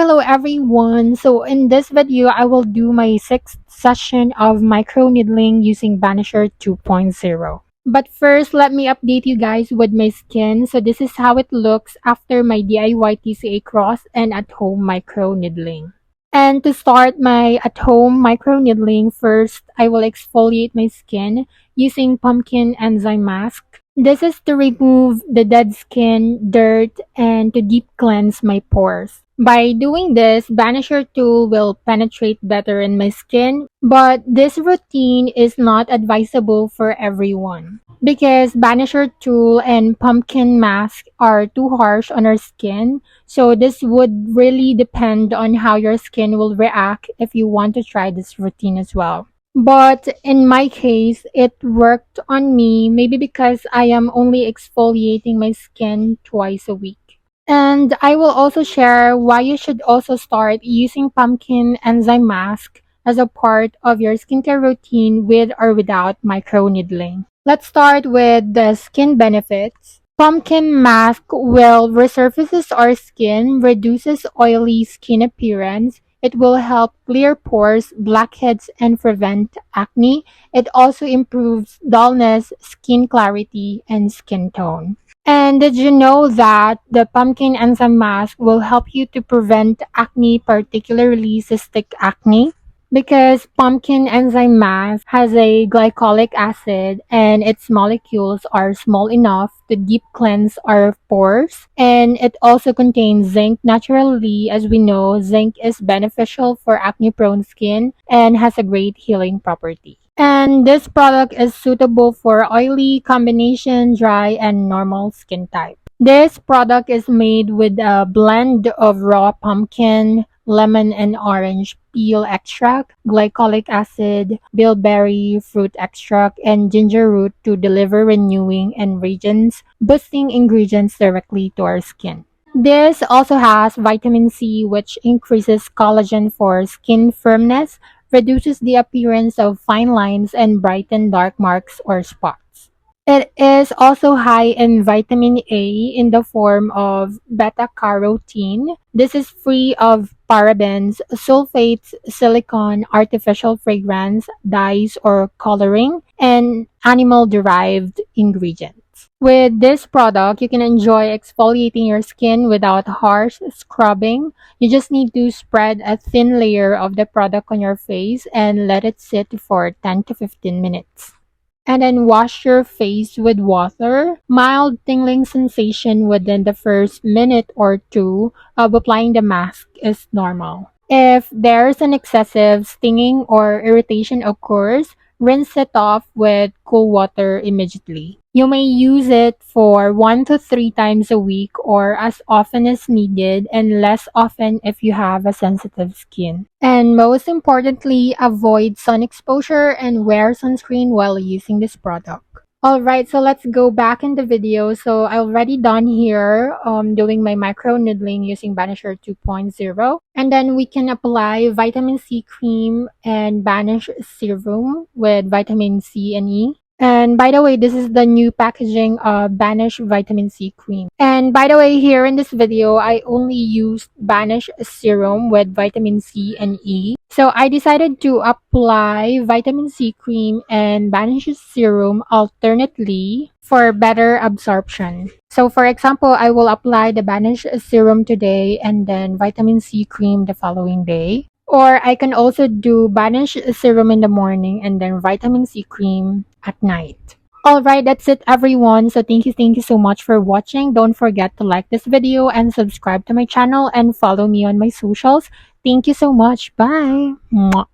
Hello everyone! So in this video, I will do my 6th session of microneedling using Banisher 2.0. But first, let me update you guys with my skin. So this is how it looks after my DIY TCA cross and at-home microneedling. And to start my at-home microneedling, first I will exfoliate my skin using pumpkin enzyme mask. This is to remove the dead skin, dirt, and to deep cleanse my pores. By doing this, Banisher tool will penetrate better in my skin, but this routine is not advisable for everyone because Banisher tool and pumpkin mask are too harsh on our skin. So this would really depend on how your skin will react if you want to try this routine as well. But in my case, it worked on me, maybe because I am only exfoliating my skin twice a week. And I will also share why you should also start using pumpkin enzyme mask as a part of your skincare routine with or without microneedling. Let's start with the skin benefits. Pumpkin mask will resurfaces our skin, reduces oily skin appearance. It will help clear pores, blackheads, and prevent acne. It also improves dullness, skin clarity, and skin tone. And did you know that the pumpkin enzyme mask will help you to prevent acne, particularly cystic acne? Because pumpkin enzyme mask has a glycolic acid and its molecules are small enough to deep cleanse our pores. And it also contains zinc naturally. As we know, zinc is beneficial for acne prone skin and has a great healing property. And this product is suitable for oily, combination, dry, and normal skin type. This product is made with a blend of raw pumpkin, lemon and orange peel extract, glycolic acid, bilberry fruit extract, and ginger root to deliver renewing and radiance boosting ingredients directly to our skin. This also has vitamin C, which increases collagen for skin firmness, reduces the appearance of fine lines, and brighten dark marks or spots. It is also high in vitamin A in the form of beta-carotene. This is free of parabens, sulfates, silicone, artificial fragrance, dyes or coloring, and animal-derived ingredients. With this product, you can enjoy exfoliating your skin without harsh scrubbing. You just need to spread a thin layer of the product on your face and let it sit for 10 to 15 minutes. And then wash your face with water. Mild tingling sensation within the first minute or two of applying the mask is normal. If there's an excessive stinging or irritation occurs, rinse it off with cool water immediately. You may use it for 1 to 3 times a week or as often as needed and less often if you have a sensitive skin. And most importantly, avoid sun exposure and wear sunscreen while using this product. Alright, so let's go back in the video. So I already done here doing my micro needling using Banisher 2.0. And then we can apply vitamin C cream and Banish serum with vitamin C and E. And by the way, this is the new packaging of Banish vitamin C cream. And by the way, here in this video, I only used Banish serum with vitamin C and E. So I decided to apply vitamin C cream and Banish serum alternately for better absorption. So for example, I will apply the Banish serum today and then vitamin C cream the following day. Or I can also do Banish serum in the morning and then vitamin C cream at night. Alright, that's it everyone. So thank you so much for watching. Don't forget to like this video and subscribe to my channel and follow me on my socials. Thank you so much. Bye. Mwah.